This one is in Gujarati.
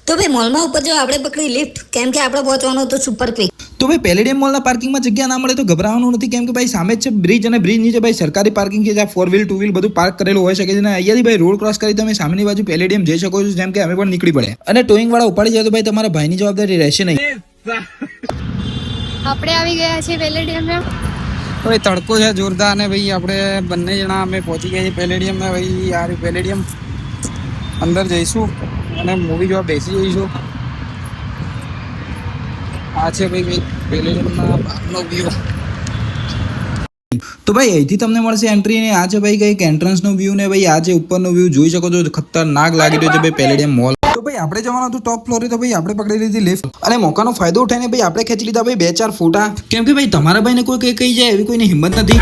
તો ભાઈ મોલમાં ઉપર જો આપણે પકડી લિફ્ટ કેમ કે આપણે પહોંચવાનું હતું સુપર ક્વિક. તો ભાઈ પેલેડિયમ મોલના પાર્કિંગમાં જગ્યા ના મળે તો ગભરાવાનું નથી, કેમ કે ભાઈ સામે જ છે બ્રિજ અને બ્રિજ નીચે ભાઈ સરકારી પાર્કિંગ છે જ્યાં 4 વ્હીલ 2 વ્હીલ બધું પાર્ક કરેલું હોઈ શકે છે અને અહીંયાથી ભાઈ રોડ ક્રોસ કરી તમે સામેની બાજુ પેલેડિયમ જઈ શકો છો, જેમ કે અમે પણ નીકળી પડે અને ટોઈંગ વાળા ઉપાડી જાય તો ભાઈ તમારા ભાઈની જવાબદારી રહેશે નહીં. આપણે આવી ગયા છીએ પેલેડિયમમાં. ભાઈ તડકો છે જોરદાર અને ભાઈ આપણે બંને જણા અમે પહોંચી ગયા છીએ પેલેડિયમમાં. ભાઈ યાર પેલેડિયમ અંદર જઈશું અને મૂવી જોવા બેસી જઈશું. આ છે ભાઈ પેલેડિયમના બહારનો વ્યૂ. તો ભાઈ અહીંથી તમને મળશે એન્ટ્રી ને આ છે ભાઈ કંઈક એન્ટ્રન્સનો વ્યૂ ને ભાઈ આ જે ઉપરનો વ્યૂ જોઈ શકો છો, ખતરનાક લાગી રહ્યો છે ભાઈ પેલેડિયમ મોલ. તો ભાઈ આપણે જવાનું હતું ટોપ ફ્લોરે, તો ભાઈ આપણે પકડી લીધી લિફ્ટ અને મોકાનો ફાયદો ઉઠાઈને ભાઈ આપણે ખેંચી લીધા ભાઈ 2-4 ફોટા, કેમ કે ભાઈ તમારા ભાઈને કોઈ કઈ કહી જાય એવી કોઈની હિંમત નથી.